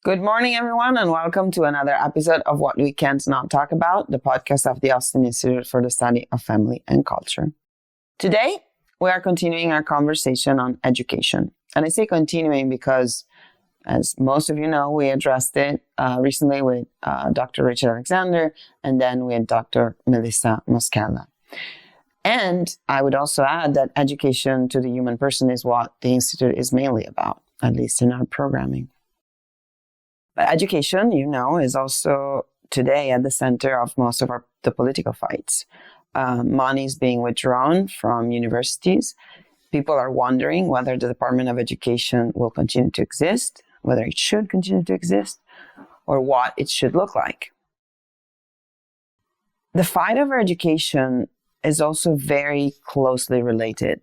Good morning, everyone, and welcome to another episode of What We Can't Not Talk About, the podcast of the Austin Institute for the Study of Family and Culture. Today, we are continuing our conversation on education. And I say continuing because, as most of you know, we addressed it recently with Dr. Richard Alexander, and then with Dr. Melissa Moschella. And I would also add that education to the human person is what the Institute is mainly about, at least in our programming. But education, is also today at the center of most of the political fights. Money is being withdrawn from universities. People are wondering whether the Department of Education will continue to exist, whether it should continue to exist, or what it should look like. The fight over education is also very closely related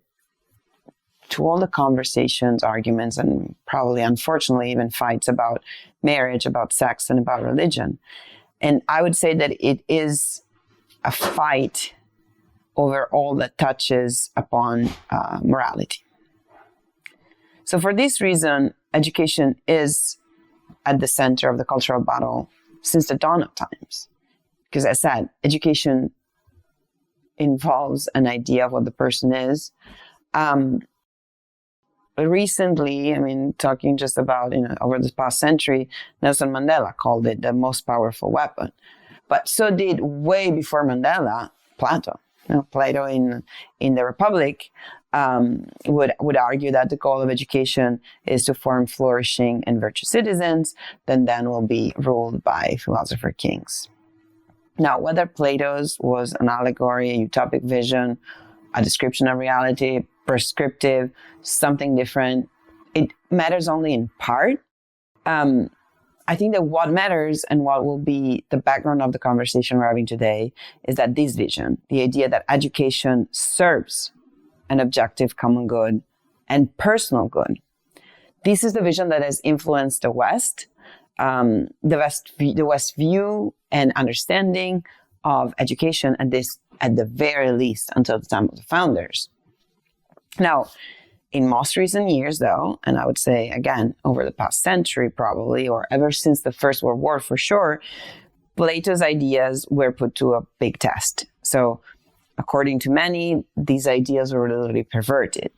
to all the conversations, arguments, and probably, unfortunately, even fights about marriage, about sex, and about religion. And I would say that it is a fight over all that touches upon morality. So for this reason, education is at the center of the cultural battle since the dawn of times. Because as I said, education involves an idea of what the person is. Recently, talking just about, over the past century, Nelson Mandela called it the most powerful weapon. But so did way before Mandela, Plato. Plato in the Republic would argue that the goal of education is to form flourishing and virtuous citizens, then will be ruled by philosopher kings. Now, whether Plato's was an allegory, a utopic vision, a description of reality, prescriptive, something different, it matters only in part. I think that what matters and what will be the background of the conversation we're having today is that this vision, the idea that education serves an objective common good and personal good. This is the vision that has influenced the West, the West view and understanding of education, and this at the very least until the time of the founders. Now, in most recent years, though, and I would say, again, over the past century probably, or ever since the First World War for sure, Plato's ideas were put to a big test. So, according to many, these ideas were literally perverted.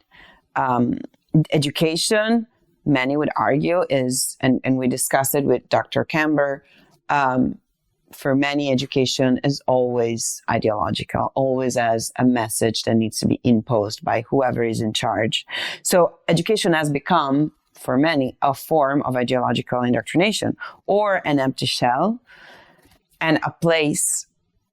Education, many would argue, is, and we discussed it with Dr. Camber, for many, education is always ideological, always as a message that needs to be imposed by whoever is in charge. So education has become, for many, a form of ideological indoctrination or an empty shell and a place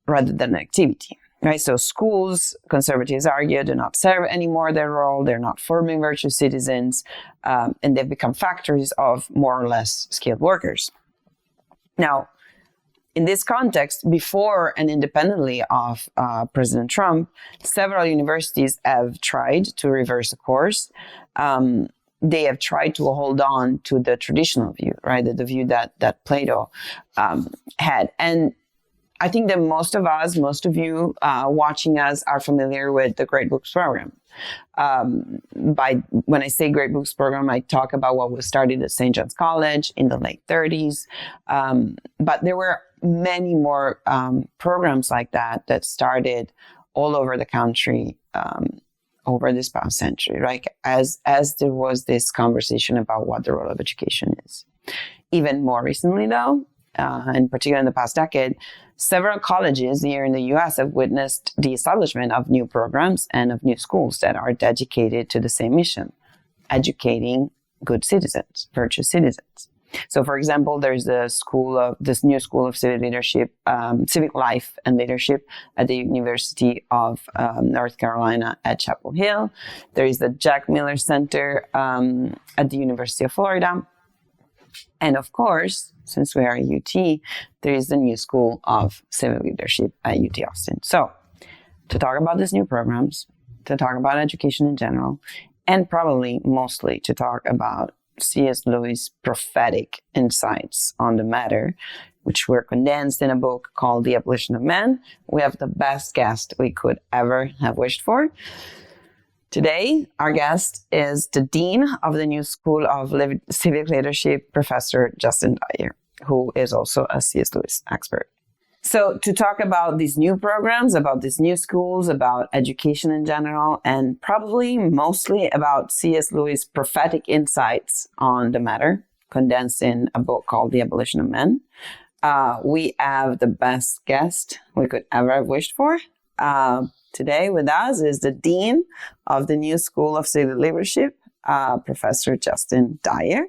rather than an activity. Right? So schools, conservatives argue, do not serve anymore their role. They're not forming virtuous citizens, and they've become factories of more or less skilled workers. Now, in this context, before and independently of President Trump, several universities have tried to reverse the course. They have tried to hold on to the traditional view, right? The view that Plato had. And I think that most of you watching us are familiar with the Great Books program. When I say Great Books program, I talk about what was started at St. John's College in the late 30s. But there were many more programs like that started all over the country over this past century, right? As there was this conversation about what the role of education is. Even more recently, though, and particularly in the past decade, several colleges here in the U.S. have witnessed the establishment of new programs and of new schools that are dedicated to the same mission, educating good citizens, virtuous citizens. So, for example, there's this new School of Civic Leadership, Civic Life and Leadership at the University of North Carolina at Chapel Hill. There is the Jack Miller Center at the University of Florida. And of course, since we are at UT, there is the new School of Civic Leadership at UT Austin. So, to talk about these new programs, to talk about education in general, and probably mostly to talk about C.S. Lewis' prophetic insights on the matter, which were condensed in a book called The Abolition of Man, we have the best guest we could ever have wished for. Today, our guest is the Dean of the new School of Civic Leadership, Professor Justin Dyer, who is also a C.S. Lewis expert. So to talk about these new programs, about these new schools, about education in general, and probably mostly about C.S. Lewis' prophetic insights on the matter, condensed in a book called The Abolition of Man, we have the best guest we could ever have wished for. Today with us is the Dean of the new School of Civic Leadership, Professor Justin Dyer,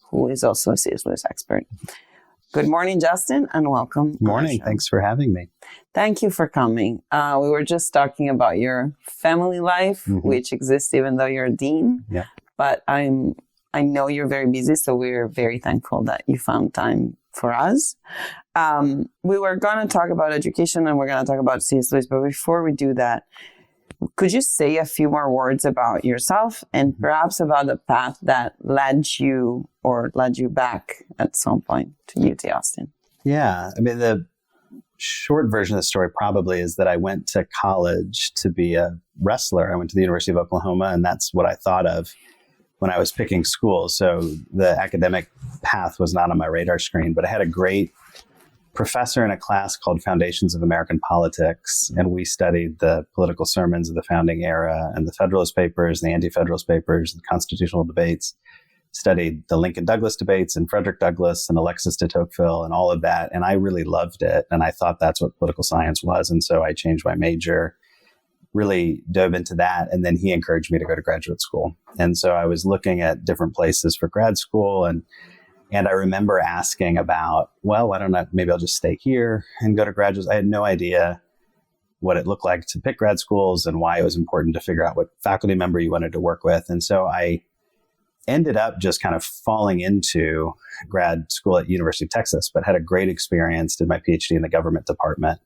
who is also a C.S. Lewis expert. Good morning, Justin, and welcome. Good morning. Thanks for having me. Thank you for coming. We were just talking about your family life, which exists even though you're a dean. Yeah. But I know you're very busy, so we're very thankful that you found time for us. We were going to talk about education and we're going to talk about C.S. Lewis, but before we do that, could you say a few more words about yourself and perhaps about the path that led you back at some point to UT Austin? Yeah. I mean, the short version of the story probably is that I went to college to be a wrestler. I went to the University of Oklahoma, and that's what I thought of when I was picking schools. So the academic path was not on my radar screen, but I had a great professor in a class called Foundations of American Politics, and we studied the political sermons of the founding era and the Federalist Papers, the Anti-Federalist Papers, the constitutional debates, studied the Lincoln-Douglas debates and Frederick Douglass and Alexis de Tocqueville and all of that, and I really loved it, and I thought that's what political science was, and so I changed my major, really dove into that, and then he encouraged me to go to graduate school. And so I was looking at different places for grad school, and I remember asking about, well, why don't I, maybe I'll just stay here and go to graduate. I had no idea what it looked like to pick grad schools and why it was important to figure out what faculty member you wanted to work with. And so I ended up just kind of falling into grad school at University of Texas, but had a great experience, did my PhD in the government department.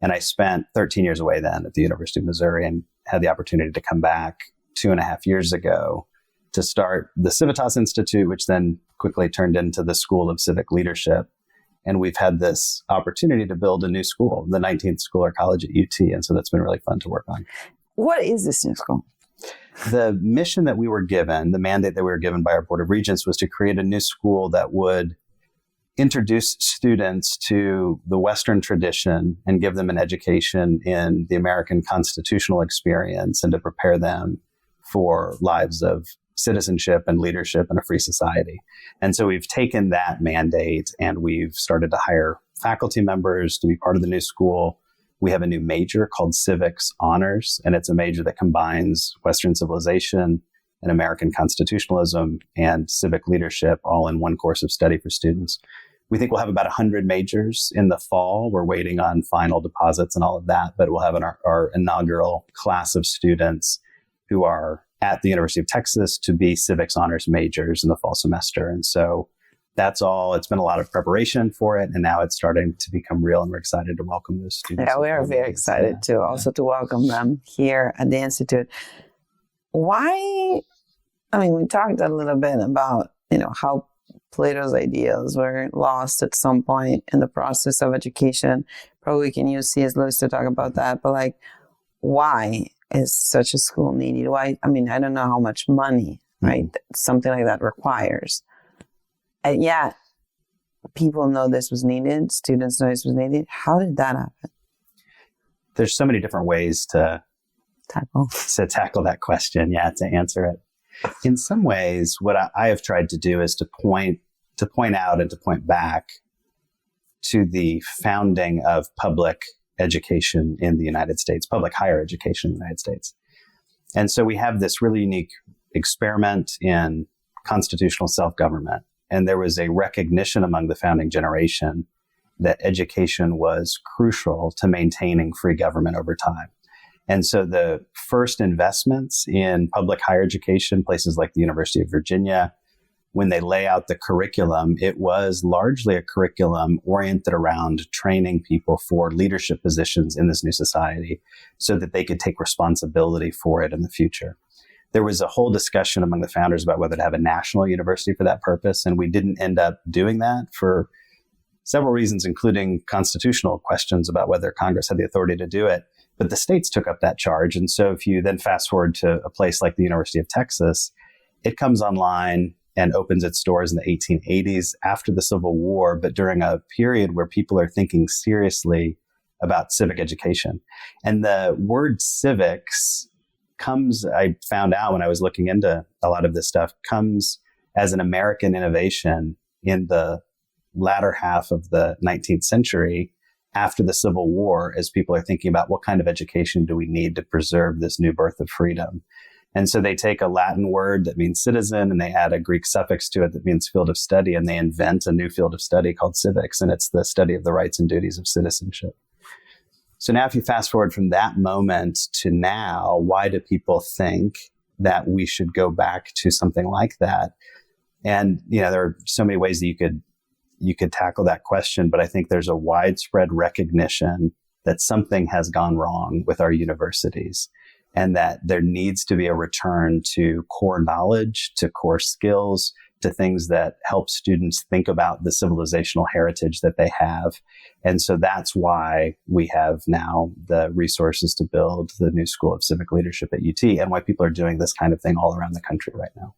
And I spent 13 years away then at the University of Missouri and had the opportunity to come back 2.5 years ago to start the Civitas Institute, which then quickly turned into the School of Civic Leadership. And we've had this opportunity to build a new school, the 19th school or college at UT. And so that's been really fun to work on. What is this new school? The mission that we were given, the mandate that we were given by our Board of Regents, was to create a new school that would introduce students to the Western tradition and give them an education in the American constitutional experience and to prepare them for lives of citizenship and leadership in a free society. And so we've taken that mandate and we've started to hire faculty members to be part of the new school. We have a new major called Civics Honors, and it's a major that combines Western civilization and American constitutionalism and civic leadership all in one course of study for students. We think we'll have about 100 majors in the fall. We're waiting on final deposits and all of that, but we'll have our inaugural class of students who are at the University of Texas to be civics honors majors in the fall semester. And so that's all. It's been a lot of preparation for it, and now it's starting to become real, and we're excited to welcome those students. Yeah, we are very excited to also to welcome them here at the Institute. Why? I mean, we talked a little bit about, how Plato's ideas were lost at some point in the process of education. Probably we can use C.S. Lewis to talk about that, but why is such a school needed? Why? I mean, I don't know how much money, right? Something like that requires. And yet, people know this was needed. Students know this was needed. How did that happen? There's so many different ways to tackle that question. Yeah, to answer it. In some ways, what I have tried to do is to point out and to point back to the founding of public education in the United States, public higher education in the United States. And so we have this really unique experiment in constitutional self-government. And there was a recognition among the founding generation that education was crucial to maintaining free government over time. And so the first investments in public higher education, places like the University of Virginia, when they lay out the curriculum, it was largely a curriculum oriented around training people for leadership positions in this new society so that they could take responsibility for it in the future. There was a whole discussion among the founders about whether to have a national university for that purpose, and we didn't end up doing that for several reasons, including constitutional questions about whether Congress had the authority to do it. But the states took up that charge. And so if you then fast forward to a place like the University of Texas, it comes online and opens its doors in the 1880s after the Civil War, but during a period where people are thinking seriously about civic education. And the word civics comes, I found out when I was looking into a lot of this stuff, comes as an American innovation in the latter half of the 19th century after the Civil War, as people are thinking about what kind of education do we need to preserve this new birth of freedom. And so they take a Latin word that means citizen and they add a Greek suffix to it that means field of study, and they invent a new field of study called civics, and it's the study of the rights and duties of citizenship. So now if you fast forward from that moment to now, why do people think that we should go back to something like that? And, there are so many ways that you could tackle that question, but I think there's a widespread recognition that something has gone wrong with our universities and that there needs to be a return to core knowledge, to core skills, to things that help students think about the civilizational heritage that they have. And so that's why we have now the resources to build the new School of Civic Leadership at UT, and why people are doing this kind of thing all around the country right now.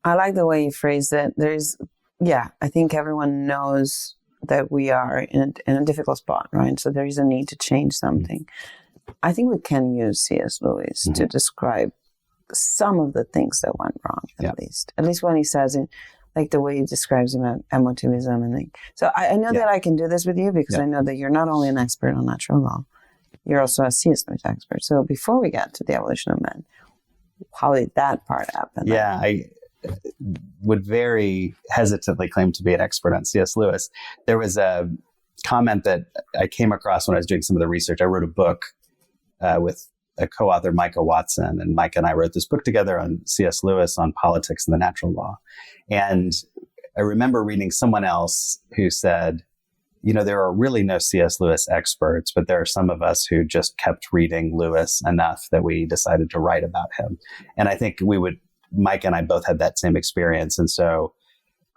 I like the way you phrased it. I think everyone knows that we are in a difficult spot, right? So there is a need to change something. Mm-hmm. I think we can use C.S. Lewis to describe some of the things that went wrong, at least when he says it, like the way he describes emotivism and so I know that I can do this with you because I know that you're not only an expert on natural law, you're also a C.S. Lewis expert. So before we get to the Abolition of Man, how did that part happen? Yeah, I would very hesitantly claim to be an expert on C.S. Lewis. There was a comment that I came across when I was doing some of the research. I wrote a book with a co-author, Micah Watson, and Micah and I wrote this book together on C.S. Lewis, on politics and the natural law. And I remember reading someone else who said, there are really no C.S. Lewis experts, but there are some of us who just kept reading Lewis enough that we decided to write about him. And I think Mike and I both had that same experience. And so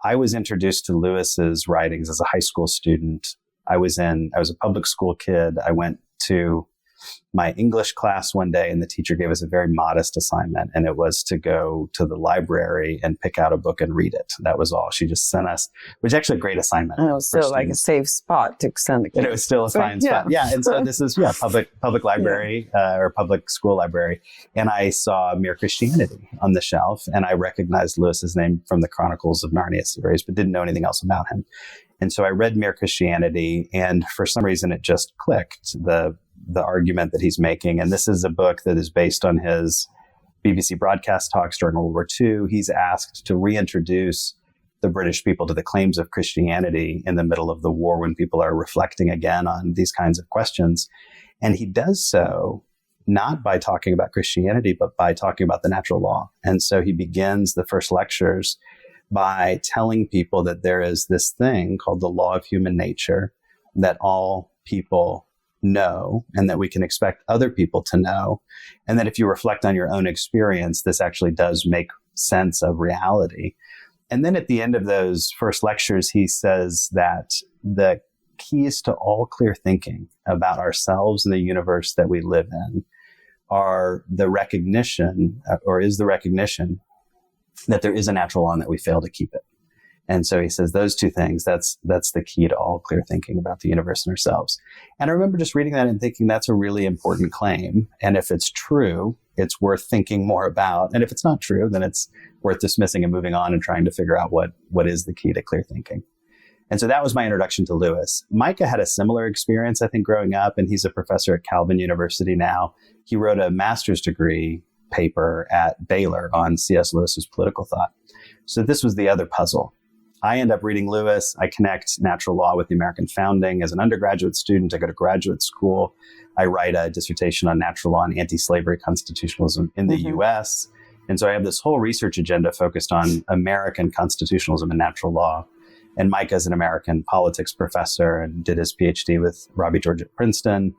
I was introduced to Lewis's writings as a high school student. I was a public school kid. I went to my English class one day and the teacher gave us a very modest assignment, and it was to go to the library and pick out a book and read it. That was all. She just sent us, which is actually a great assignment. And it was still like a safe spot to send the kids. And it was still a fine spot. Yeah. And so this is, public library or public school library. And I saw Mere Christianity on the shelf, and I recognized Lewis's name from the Chronicles of Narnia series, but didn't know anything else about him. And so I read Mere Christianity, and for some reason it just clicked, the argument that he's making. And this is a book that is based on his BBC broadcast talks during World War II. He's asked to reintroduce the British people to the claims of Christianity in the middle of the war when people are reflecting again on these kinds of questions. And he does so not by talking about Christianity, but by talking about the natural law. And so he begins the first lectures by telling people that there is this thing called the law of human nature that all people know, and that we can expect other people to know. And that if you reflect on your own experience, this actually does make sense of reality. And then at the end of those first lectures, he says that the keys to all clear thinking about ourselves and the universe that we live in are the recognition, that there is a natural law and that we fail to keep it. And so he says those two things, that's the key to all clear thinking about the universe and ourselves. And I remember just reading that and thinking that's a really important claim. And if it's true, it's worth thinking more about. And if it's not true, then it's worth dismissing and moving on and trying to figure out what is the key to clear thinking. And so that was my introduction to Lewis. Micah had a similar experience, I think, growing up, and he's a professor at Calvin University now. He wrote a master's degree paper at Baylor on C.S. Lewis's political thought. So this was the other puzzle. I end up reading Lewis. I connect natural law with the American founding. As an undergraduate student, I go to graduate school. I write a dissertation on natural law and anti-slavery constitutionalism in the U.S. And so I have this whole research agenda focused on American constitutionalism and natural law. And Micah is an American politics professor and did his PhD with Robbie George at Princeton.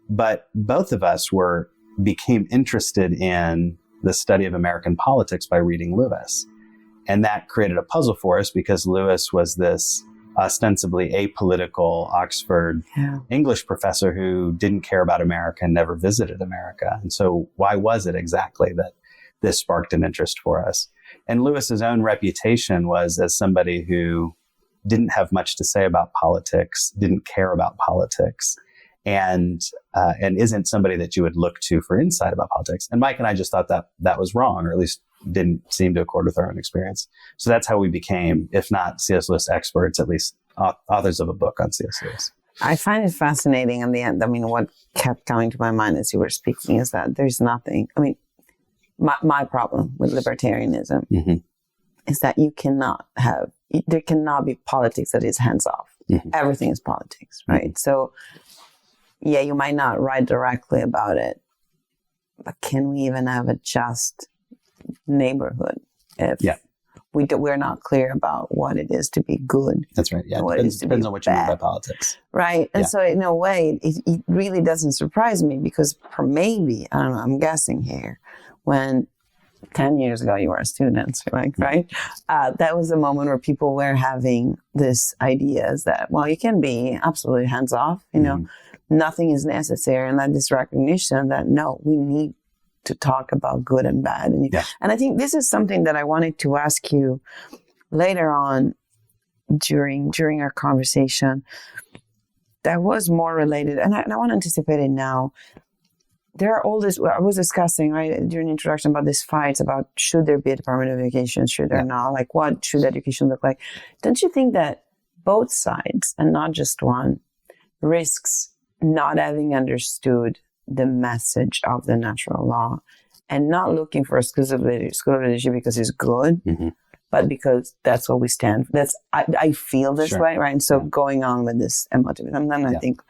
But both of us became interested in the study of American politics by reading Lewis. And that created a puzzle for us because Lewis was this ostensibly apolitical Oxford English professor who didn't care about America and never visited America. And so why was it exactly that this sparked an interest for us? And Lewis's own reputation was as somebody who didn't have much to say about politics, didn't care about politics, and isn't somebody that you would look to for insight about politics. And Mike and I just thought that was wrong, or at least didn't seem to accord with our own experience. So that's how we became, if not C.S. Lewis experts, at least authors of a book on C.S. Lewis. I find it fascinating in the end. I mean, what kept coming to my mind as you were speaking is that there's nothing, I mean, my problem with libertarianism is that there cannot be politics that is hands off. Everything is politics, right? So, yeah, you might not write directly about it, but can we even have a just neighborhood if we're not clear about what it is to be good? That's right. Yeah, it depends on what you mean by politics. Right. And so in a way, it really doesn't surprise me because for maybe, I don't know, I'm guessing here, when 10 years ago you were a student, like, right? That was a moment where people were having this ideas that, well, you can be absolutely hands off, you know, nothing is necessary. And that this recognition that, no, we need to talk about good and bad. And I think this is something that I wanted to ask you later on during our conversation that was more related. And I want to anticipate it now. There are all this, I was discussing, right, during the introduction about these fights about should there be a Department of Education, should there not, like what should education look like? Don't you think that both sides, and not just one, risks not having understood the message of the natural law and not looking for a school of leadership because it's good, but because that's what we stand for. I feel this way, right? And so going on with this emotivism, then I think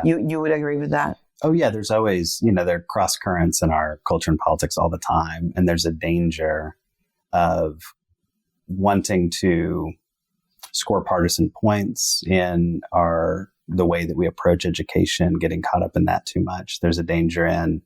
you would agree with that. Oh, yeah. There's always, there are cross currents in our culture and politics all the time. And there's a danger of wanting to score partisan points in the way that we approach education, getting caught up in that too much. There's a danger in,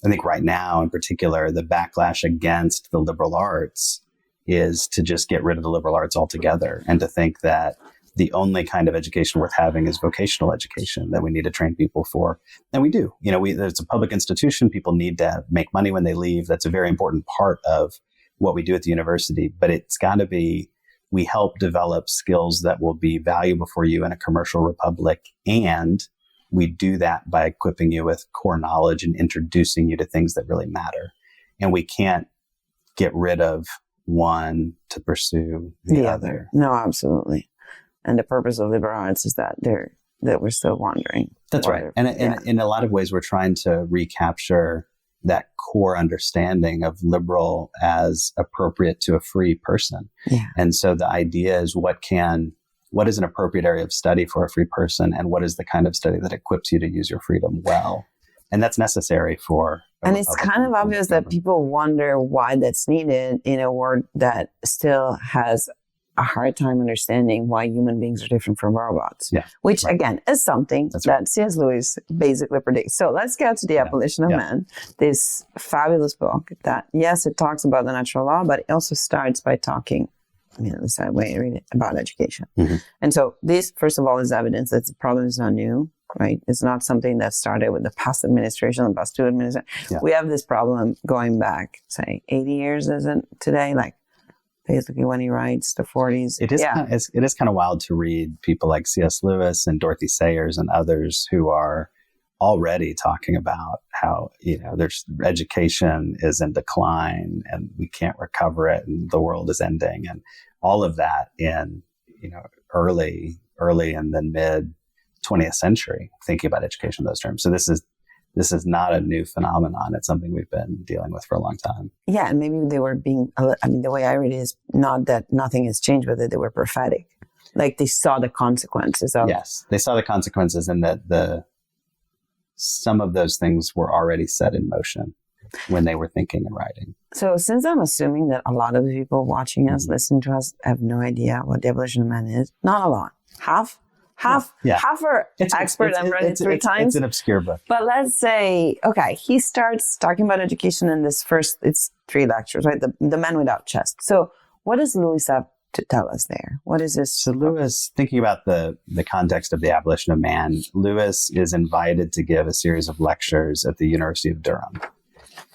I think right now in particular, the backlash against the liberal arts is to just get rid of the liberal arts altogether and to think that the only kind of education worth having is vocational education that we need to train people for. And we do. It's a public institution. People need to make money when they leave. That's a very important part of what we do at the university. But it's got to be, we help develop skills that will be valuable for you in a commercial republic. And we do that by equipping you with core knowledge and introducing you to things that really matter. And we can't get rid of one to pursue the other. No, absolutely. And the purpose of liberal arts is that we're still wandering. That's right. And in a lot of ways, we're trying to recapture that core understanding of liberal as appropriate to a free person. Yeah. And so the idea is what is an appropriate area of study for a free person, and what is the kind of study that equips you to use your freedom well. And that's necessary for... And it's kind of obvious that people wonder why that's needed in a world that still has a hard time understanding why human beings are different from robots, which again is something that C.S. Lewis basically predicts. So let's get to the Abolition of Man, this fabulous book that, yes, it talks about the natural law, but it also starts by talking, this way I read it, about education. And so this, first of all, is evidence that the problem is not new, right? It's not something that started with the past administration, the past two administrations. We have this problem going back, say, 80 years, isn't today? Like, basically when he writes the 40s. It is kind of wild to read people like C.S. Lewis and Dorothy Sayers and others who are already talking about how, there's education is in decline and we can't recover it and the world is ending, and all of that in, early and then mid 20th century, thinking about education in those terms. So this is not a new phenomenon. It's something we've been dealing with for a long time. Yeah, and maybe they were the way I read it is not that nothing has changed, but that they were prophetic. Like they saw the consequences of... Yes, they saw the consequences, and that some of those things were already set in motion when they were thinking and writing. So since I'm assuming that a lot of the people watching us, listening to us, have no idea what the Abolition of Man is, not a lot. Half are experts. I've read it three times. It's an obscure book. But let's say, okay, he starts talking about education in this first, it's 3 lectures, right? The Man Without Chest. So what does Lewis have to tell us there? What is this? So Lewis, thinking about the context of the Abolition of Man, Lewis is invited to give a series of lectures at the University of Durham.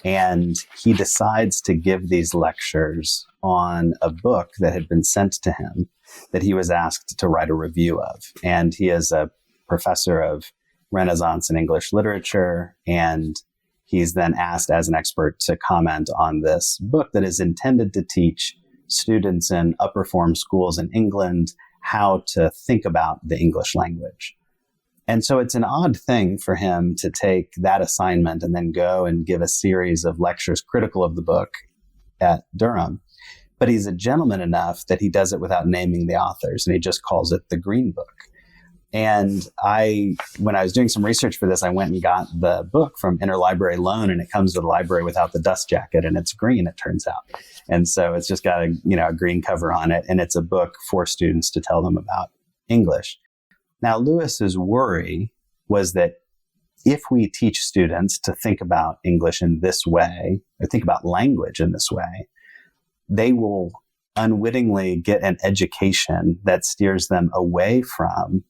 And he decides to give these lectures on a book that had been sent to him that he was asked to write a review of. And he is a professor of Renaissance and English literature, and he's then asked as an expert to comment on this book that is intended to teach students in upper form schools in England how to think about the English language. And so it's an odd thing for him to take that assignment and then go and give a series of lectures critical of the book at Durham. But he's a gentleman enough that he does it without naming the authors, and he just calls it the Green Book. And when I was doing some research for this, I went and got the book from Interlibrary Loan, and it comes to the library without the dust jacket, and it's green, it turns out. And so it's just got a green cover on it, and it's a book for students to tell them about English. Now, Lewis's worry was that if we teach students to think about English in this way, or think about language in this way, they will unwittingly get an education that steers them away from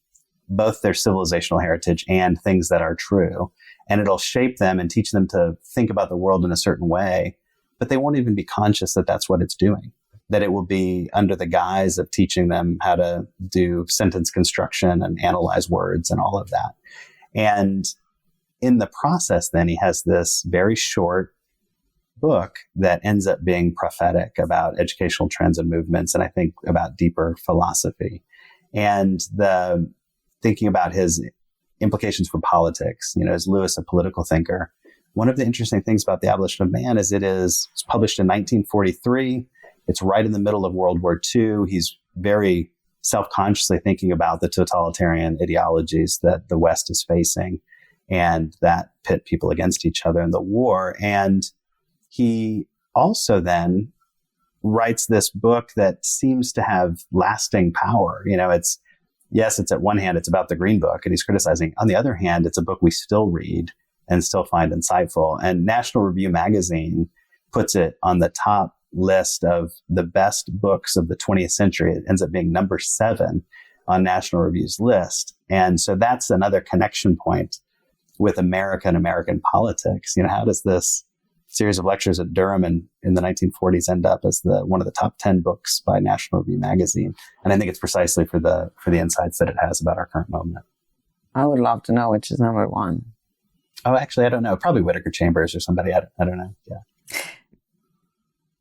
both their civilizational heritage and things that are true. And it'll shape them and teach them to think about the world in a certain way, but they won't even be conscious that that's what it's doing. That it will be under the guise of teaching them how to do sentence construction and analyze words and all of that. And in the process, then he has this very short book that ends up being prophetic about educational trends and movements, and I think about deeper philosophy. And thinking about his implications for politics, is Lewis a political thinker? One of the interesting things about the Abolition of Man is it's published in 1943. It's right in the middle of World War II. He's very self-consciously thinking about the totalitarian ideologies that the West is facing and that pit people against each other in the war. And he also then writes this book that seems to have lasting power. It's at one hand, it's about the Green Book, and he's criticizing. On the other hand, it's a book we still read and still find insightful. And National Review magazine puts it on the top list of the best books of the 20th century. It ends up being number 7 on National Review's list. And so that's another connection point with America and American politics. How does this series of lectures at Durham in the 1940s end up as one of the top 10 books by National Review magazine? And I think it's precisely for the insights that it has about our current moment. I would love to know which is number 1. Oh, actually, I don't know. Probably Whittaker Chambers or somebody. I don't know. Yeah.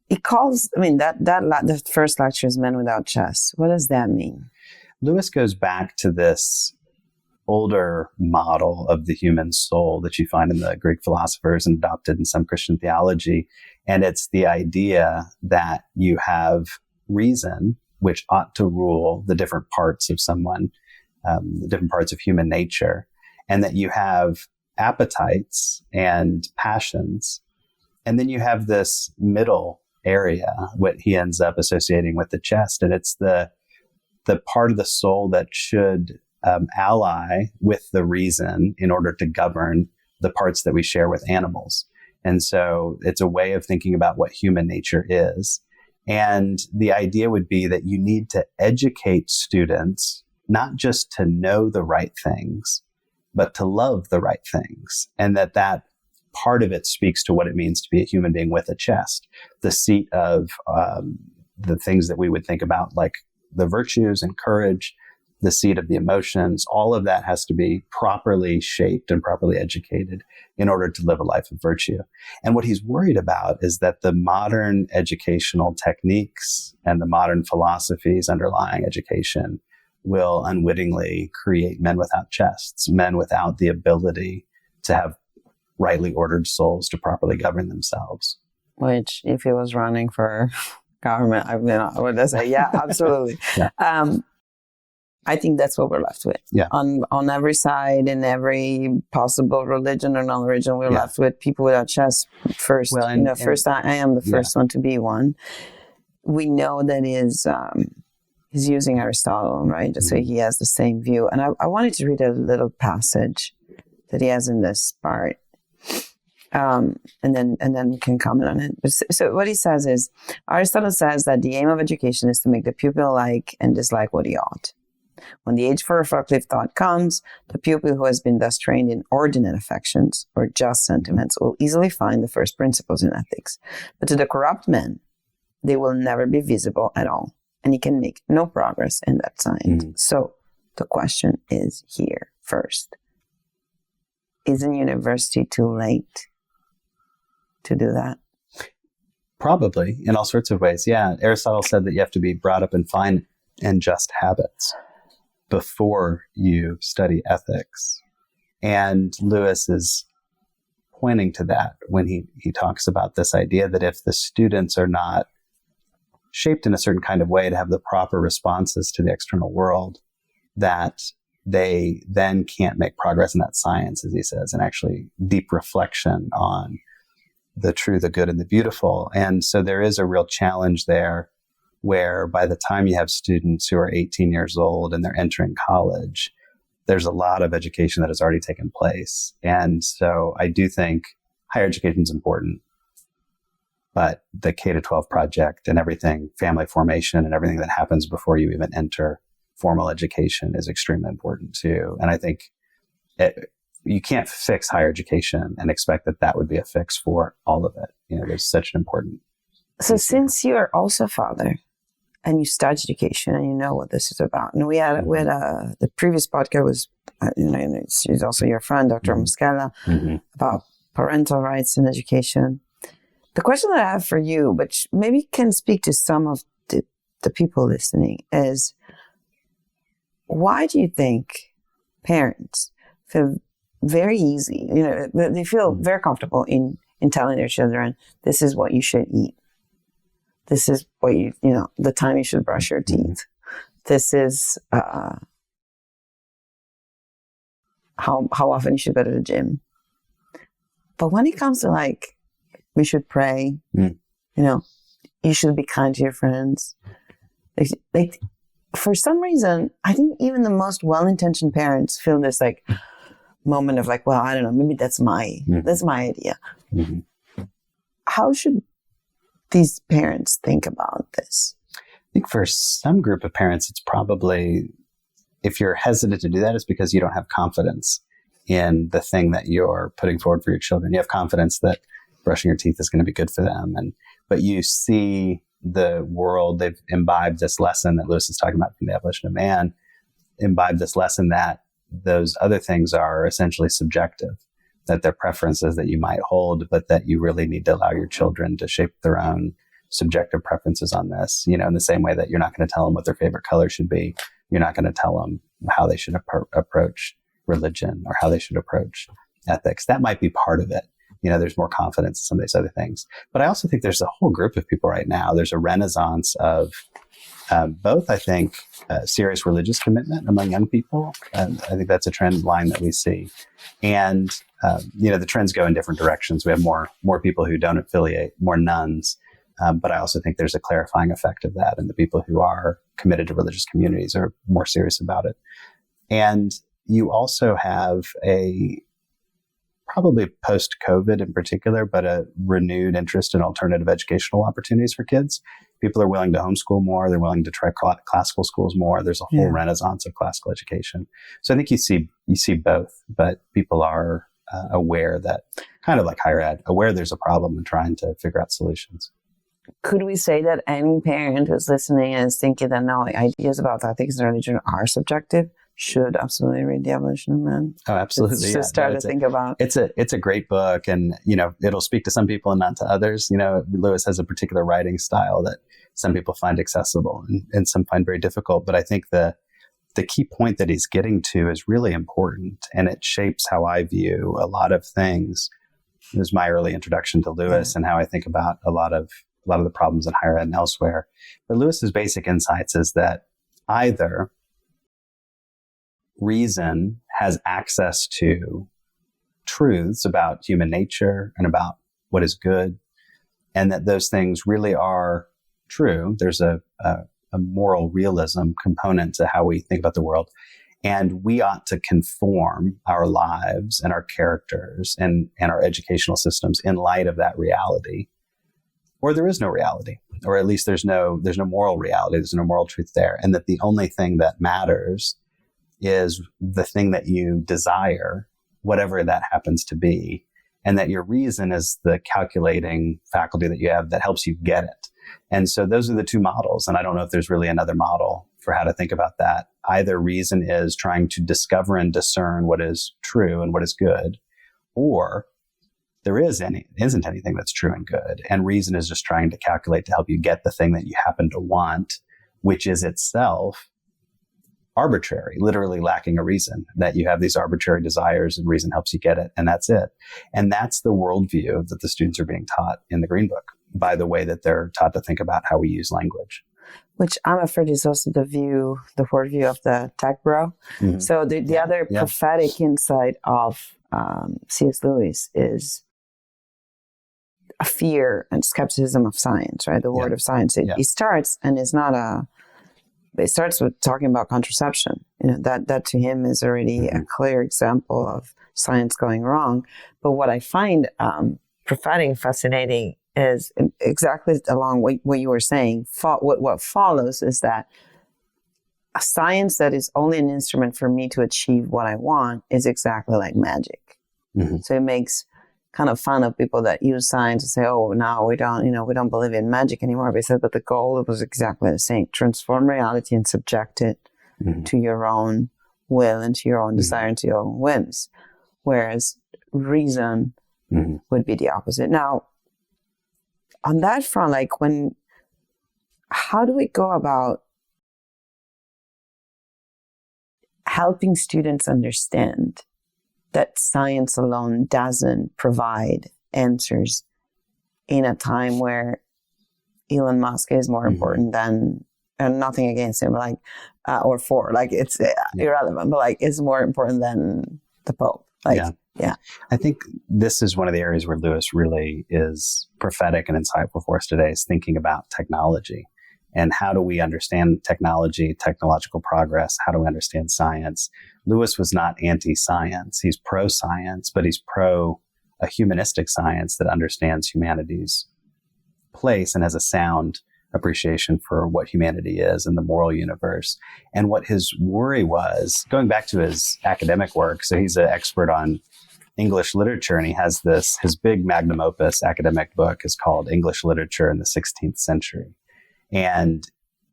It calls, the first lecture is Men Without Chest. What does that mean? Lewis goes back to this older model of the human soul that you find in the Greek philosophers and adopted in some Christian theology. And it's the idea that you have reason, which ought to rule the different parts of someone, the different parts of human nature, and that you have appetites and passions. And then you have this middle area, what he ends up associating with the chest. And it's the part of the soul that should ally with the reason in order to govern the parts that we share with animals. And so it's a way of thinking about what human nature is. And the idea would be that you need to educate students, not just to know the right things, but to love the right things. And that part of it speaks to what it means to be a human being with a chest, the seat of the things that we would think about, like the virtues and courage, the seat of the emotions. All of that has to be properly shaped and properly educated in order to live a life of virtue. And what he's worried about is that the modern educational techniques and the modern philosophies underlying education will unwittingly create men without chests, men without the ability to have rightly ordered souls to properly govern themselves. Which, if he was running for government, I would say, yeah, absolutely. Yeah. I think that's what we're left with. Yeah. On every side, in every possible religion or non-religion, we're left with people without chests first. Well, I am the first one to be one. We know that he's using Aristotle, right? So he has the same view. And I wanted to read a little passage that he has in this part. And then we can comment on it. So what he says is, Aristotle says that the aim of education is to make the pupil like and dislike what he ought. When the age for reflective thought comes, the pupil who has been thus trained in ordinate affections or just sentiments will easily find the first principles in ethics. But to the corrupt man, they will never be visible at all, and he can make no progress in that science. So the question is here first. Isn't university too late to do that? Probably, in all sorts of ways. Yeah, Aristotle said that you have to be brought up in fine and just habits before you study ethics. And Lewis is pointing to that when he talks about this idea that if the students are not shaped in a certain kind of way to have the proper responses to the external world, that they then can't make progress in that science, as he says, and actually deep reflection on the true, the good, and the beautiful. And so there is a real challenge there where by the time you have students who are 18 years old and they're entering college, there's a lot of education that has already taken place. And so I do think higher education is important, but the K-12 project and everything, family formation and everything that happens before you even enter formal education is extremely important too. And I think you can't fix higher education and expect that that would be a fix for all of it. You know, there's such an important. So since you are also a father and you study education and you know what this is about, and we had the previous podcast was, she's also your friend, Dr. Muscala, about parental rights in education. The question that I have for you, but maybe can speak to some of the people listening, is why do you think parents feel very easy, they feel very comfortable in telling their children, this is what you should eat. This is what the time you should brush your teeth. This is how often you should go to the gym. But when it comes to we should pray, you should be kind to your friends. Like for some reason, I think even the most well-intentioned parents feel this moment of well, I don't know, maybe that's my idea. How should these parents think about this? I think for some group of parents, it's probably, if you're hesitant to do that, it's because you don't have confidence in the thing that you're putting forward for your children. You have confidence that brushing your teeth is going to be good for them. But you see the world, they've imbibed this lesson that Lewis is talking about from the Abolition of Man, imbibed this lesson that those other things are essentially subjective, that they're preferences that you might hold, but that you really need to allow your children to shape their own subjective preferences on this, in the same way that you're not going to tell them what their favorite color should be. You're not going to tell them how they should approach religion or how they should approach ethics. That might be part of it. There's more confidence in some of these other things. But I also think there's a whole group of people right now. There's a renaissance of both, I think, serious religious commitment among young people. And I think that's a trend line that we see. And, the trends go in different directions. We have more people who don't affiliate, more nuns. But I also think there's a clarifying effect of that. And the people who are committed to religious communities are more serious about it. And you also have probably post-COVID in particular, but a renewed interest in alternative educational opportunities for kids. People are willing to homeschool more. They're willing to try classical schools more. There's a whole renaissance of classical education. So I think you see both, but people are aware that, kind of like higher ed, aware there's a problem and trying to figure out solutions. Could we say that any parent who's listening and is thinking that no, ideas about ethics and religion are subjective should absolutely read The Abolition of Man? Oh, absolutely. Just start to think about. It's a great book, and it'll speak to some people and not to others. Lewis has a particular writing style that some people find accessible and some find very difficult. But I think the key point that he's getting to is really important, and it shapes how I view a lot of things. It was my early introduction to Lewis and how I think about a lot of the problems in higher ed and elsewhere. But Lewis's basic insights is that either reason has access to truths about human nature and about what is good, and that those things really are true. There's a moral realism component to how we think about the world. And we ought to conform our lives and our characters and our educational systems in light of that reality. Or there is no reality, or at least there's no moral reality. There's no moral truth there. And that the only thing that matters is the thing that you desire, whatever that happens to be. And that your reason is the calculating faculty that you have that helps you get it. And so those are the two models. And I don't know if there's really another model for how to think about that. Either reason is trying to discover and discern what is true and what is good, or there isn't anything that's true and good. And reason is just trying to calculate to help you get the thing that you happen to want, which is itself arbitrary, literally lacking a reason, that you have these arbitrary desires and reason helps you get it. And that's it. And that's the worldview that the students are being taught in the Green Book by the way that they're taught to think about how we use language. Which I'm afraid is also the worldview of the tech bro. Mm-hmm. So the other prophetic insight of C.S. Lewis is a fear and skepticism of science, right? The word of science. It starts, and it's not it starts with talking about contraception. That to him is already a clear example of science going wrong. But what I find prophetic and fascinating is exactly along what you were saying. What follows is that a science that is only an instrument for me to achieve what I want is exactly like magic. Mm-hmm. So it makes kind of fun of people that use science to say, oh, now we don't believe in magic anymore. They said that the goal was exactly the same: transform reality and subject it to your own will and to your own desire and to your own whims. Whereas reason would be the opposite. Now, on that front, how do we go about helping students understand that science alone doesn't provide answers in a time where Elon Musk is more important than, and nothing against him, it's irrelevant, but it's more important than the Pope. Yeah. I think this is one of the areas where Lewis really is prophetic and insightful for us today, is thinking about technology. And how do we understand technology, technological progress? How do we understand science? Lewis was not anti-science. He's pro-science, but he's pro a humanistic science that understands humanity's place and has a sound appreciation for what humanity is and the moral universe. And what his worry was, going back to his academic work, so he's an expert on English literature, and he has his big magnum opus academic book is called English Literature in the 16th Century. And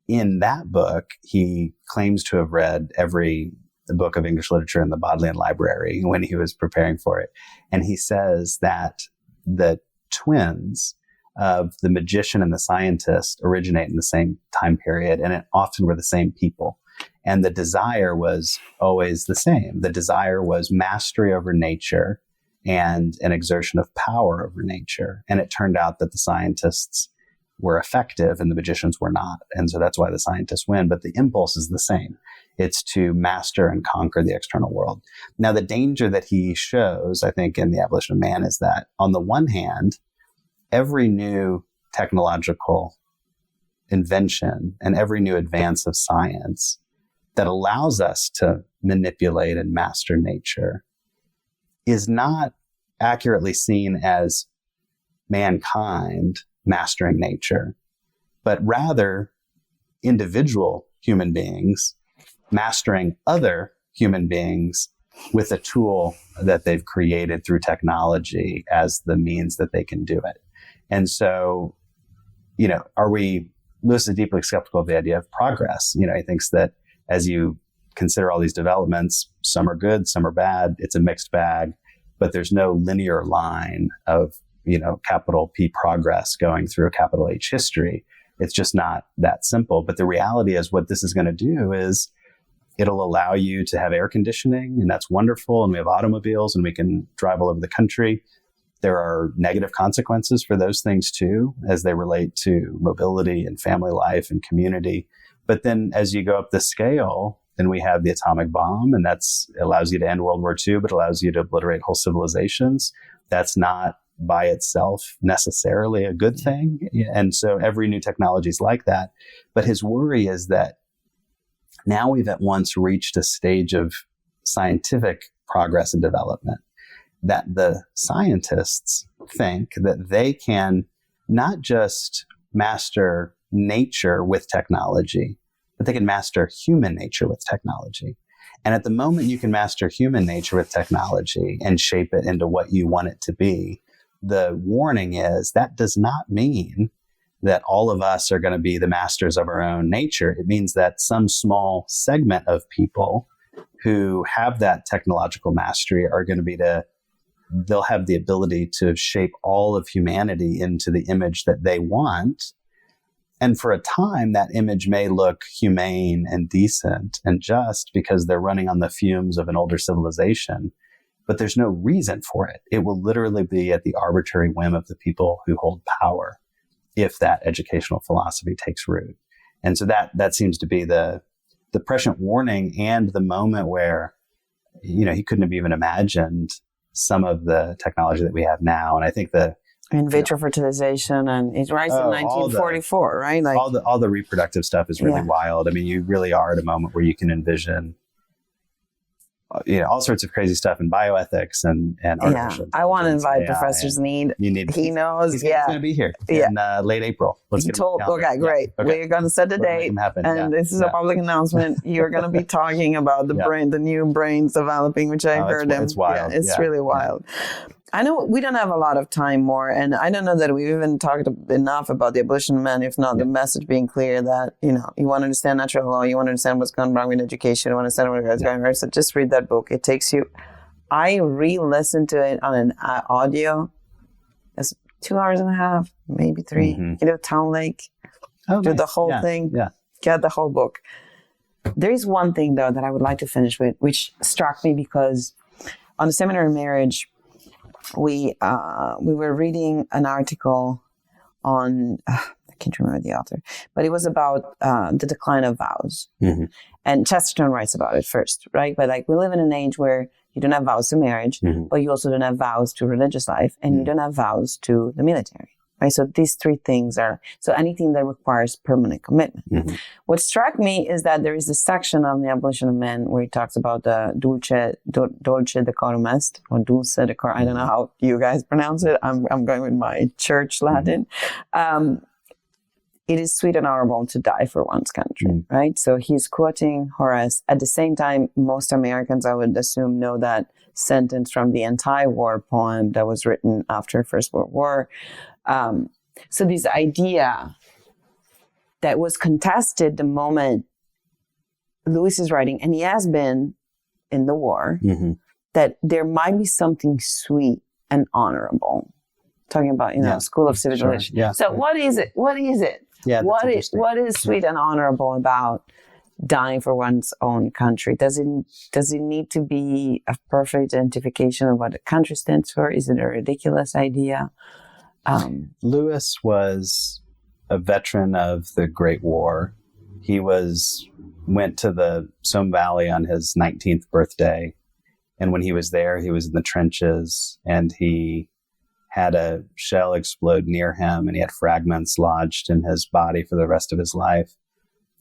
in that book, he claims to have read every book of English literature in the Bodleian Library when he was preparing for it. And he says that the twins of the magician and the scientist originate in the same time period, and it often were the same people. And the desire was always the same. The desire was mastery over nature and an exertion of power over nature. And it turned out that the scientists were effective and the magicians were not. And so that's why the scientists win. But the impulse is the same. It's to master and conquer the external world. Now, the danger that he shows, I think, in the Abolition of Man is that, on the one hand, every new technological invention and every new advance of science that allows us to manipulate and master nature is not accurately seen as mankind mastering nature, but rather individual human beings mastering other human beings with a tool that they've created through technology as the means that they can do it. And so, Lewis is deeply skeptical of the idea of progress. He thinks that as you consider all these developments, some are good, some are bad. It's a mixed bag, but there's no linear line of capital P progress going through a capital H history. It's just not that simple. But the reality is what this is going to do is it'll allow you to have air conditioning, and that's wonderful. And we have automobiles and we can drive all over the country. There are negative consequences for those things too, as they relate to mobility and family life and community. But then as you go up the scale, then we have the atomic bomb, and that's allows you to end World War II, but allows you to obliterate whole civilizations. That's not by itself necessarily a good thing. And so every new technology is like that. But his worry is that Now we've at once reached a stage of scientific progress and development that the scientists think that they can not just master nature with technology, but they can master human nature with technology. And at the moment you can master human nature with technology and shape it into what you want it to be, the warning is that does not mean that all of us are going to be the masters of our own nature. It means that some small segment of people who have that technological mastery are going to be they'll have the ability to shape all of humanity into the image that they want. And for a time, that image may look humane and decent and just because they're running on the fumes of an older civilization, but there's no reason for it. It will literally be at the arbitrary whim of the people who hold power if that educational philosophy takes root. And so that seems to be the prescient warning and the moment where, he couldn't have even imagined some of the technology that we have now. And I think in vitro fertilization, and it rise in 1944, right? Like all the reproductive stuff is really wild. I mean, you really are at a moment where you can envision, all sorts of crazy stuff in bioethics and artificial. I want to invite Professor Sneed. He knows. He's going to be here in late April. He told. Okay, great. Okay. We're going to set the date, and this is a public announcement. You're going to be talking about the new brains developing, which I heard him. It's wild. It's really wild. I know we don't have a lot of time more, and I don't know that we've even talked enough about the abolition of man, if not the message being clear that, you want to understand natural law, you want to understand what's gone wrong with education, you want to understand what's going wrong. So just read that book. It takes you, I re-listened to it on an audio. It's 2 hours and a half, maybe 3. Town Lake, do the whole thing, get the whole book. There is one thing, though, that I would like to finish with, which struck me because on the Seminary of Marriage, we were reading an article on, I can't remember the author, but it was about the decline of vows. And Chesterton writes about it first, right? But we live in an age where you don't have vows to marriage, but you also don't have vows to religious life, and you don't have vows to the military. Right? So these 3 things so anything that requires permanent commitment. What struck me is that there is a section of the Abolition of Man where he talks about the dolce decorum est, or dulce decorum. I don't know how you guys pronounce it. I'm going with my church Latin. It is sweet and honorable to die for one's country, right? So he's quoting Horace. At the same time, most Americans, I would assume, know that sentence from the anti-war poem that was written after First World War. So this idea that was contested the moment Lewis is writing, and he has been in the war, that there might be something sweet and honorable. Talking about, School of Civic Leadership. Yeah. So what is it? What is it? Yeah, what is sweet and honorable about dying for one's own country? Does it need to be a perfect identification of what the country stands for? Is it a ridiculous idea? Lewis was a veteran of the Great War. He went to the Somme Valley on his 19th birthday. And when he was there, he was in the trenches, and he had a shell explode near him, and he had fragments lodged in his body for the rest of his life.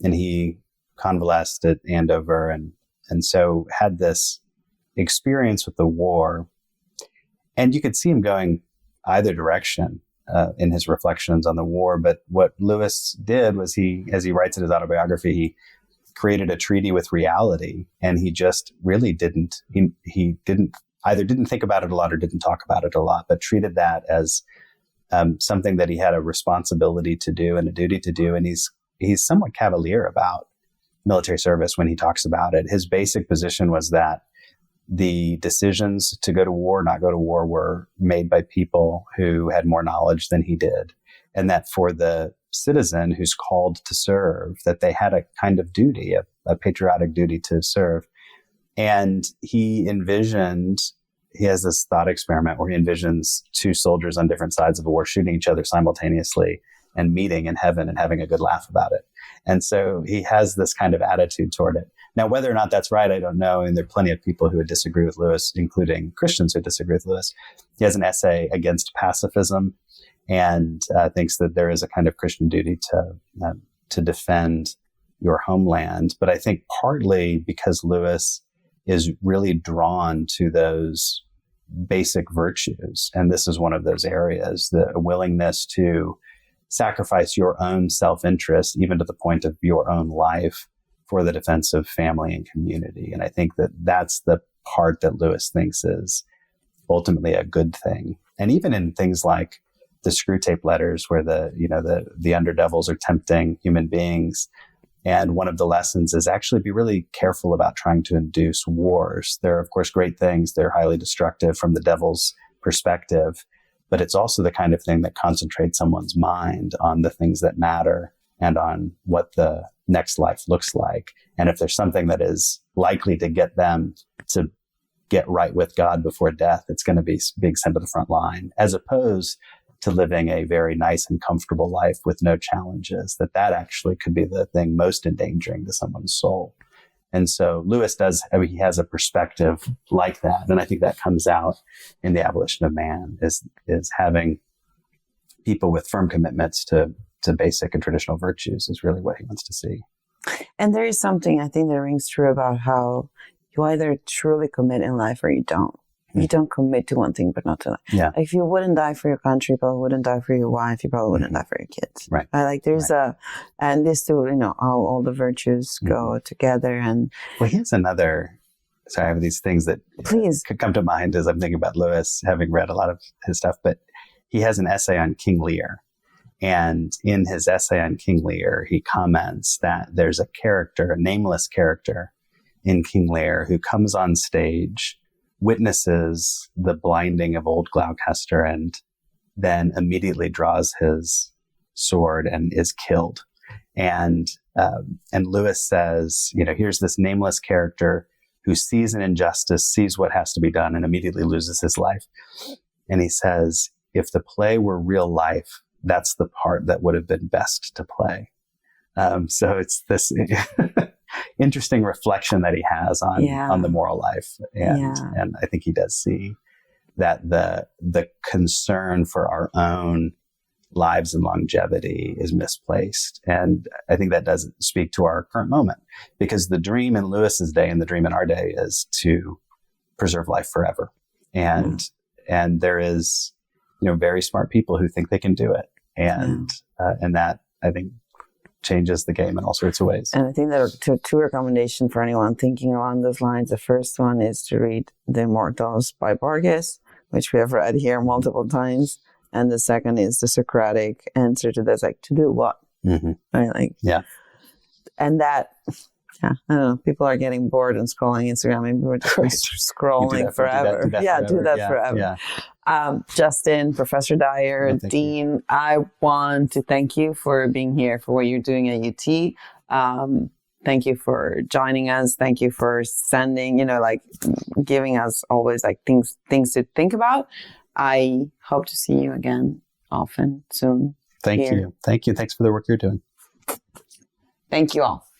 And he convalesced at Andover and so had this experience with the war. And you could see him going either direction in his reflections on the war. But what Lewis did was as he writes in his autobiography, he created a treaty with reality, and he just really didn't think about it a lot or didn't talk about it a lot, but treated that as something that he had a responsibility to do and a duty to do. And he's somewhat cavalier about military service when he talks about it. His basic position was that the decisions to go to war, not go to war, were made by people who had more knowledge than he did. And that for the citizen who's called to serve, that they had a kind of duty, a patriotic duty to serve. And he has this thought experiment where he envisions 2 soldiers on different sides of a war shooting each other simultaneously and meeting in heaven and having a good laugh about it. And so he has this kind of attitude toward it. Now, whether or not that's right, I don't know. And there are plenty of people who would disagree with Lewis, including Christians who disagree with Lewis. He has an essay against pacifism and thinks that there is a kind of Christian duty to defend your homeland. But I think partly because Lewis is really drawn to those basic virtues. And this is one of those areas, the willingness to sacrifice your own self-interest, even to the point of your own life, for the defense of family and community. And I think that that's the part that Lewis thinks is ultimately a good thing. And even in things like the screw tape letters, where the underdevils are tempting human beings. And one of the lessons is actually be really careful about trying to induce wars. There are, of course, great things. They're highly destructive from the devil's perspective, but it's also the kind of thing that concentrates someone's mind on the things that matter and on what the next life looks like. And if there's something that is likely to get them to get right with God before death, it's going to be being sent to the front line, as opposed to living a very nice and comfortable life with no challenges, that actually could be the thing most endangering to someone's soul. And so Lewis he has a perspective like that. And I think that comes out in the Abolition of Man, is having people with firm commitments to basic and traditional virtues is really what he wants to see. And there is something I think that rings true about how you either truly commit in life or you don't. You don't commit to one thing, but not to that. Yeah. If you wouldn't die for your country, you probably wouldn't die for your wife, you probably wouldn't die for your kids. Right. Like there's and this too, how all the virtues go together. And well, here's another, I have these things that please could come to mind as I'm thinking about Lewis, having read a lot of his stuff, but he has an essay on King Lear. And in his essay on King Lear, he comments that there's a nameless character in King Lear who comes on stage, witnesses the blinding of old Gloucester, and then immediately draws his sword and is killed. And Lewis says, here's this nameless character who sees an injustice, sees what has to be done, and immediately loses his life. And he says, if the play were real life, that's the part that would have been best to play. So it's this interesting reflection that he has on the moral life. And I think he does see that the concern for our own lives and longevity is misplaced. And I think that doesn't speak to our current moment, because the dream in Lewis's day and the dream in our day is to preserve life forever. And there is, very smart people who think they can do it. And that, I think, changes the game in all sorts of ways. And I think there are two recommendations for anyone thinking along those lines. The first one is to read The Immortals by Borges, which we have read here multiple times. And the second is the Socratic answer to this, like, to do what? Mm-hmm. Right? And that, I don't know, people are getting bored and scrolling Instagram. Maybe we're just scrolling forever. Do that forever. Yeah. Justin, Professor Dyer, Dean, I want to thank you for being here, for what you're doing at UT. Thank you for joining us. Thank you for sending, giving us always things to think about. I hope to see you again often, soon. Thank you. Thanks for the work you're doing. Thank you all.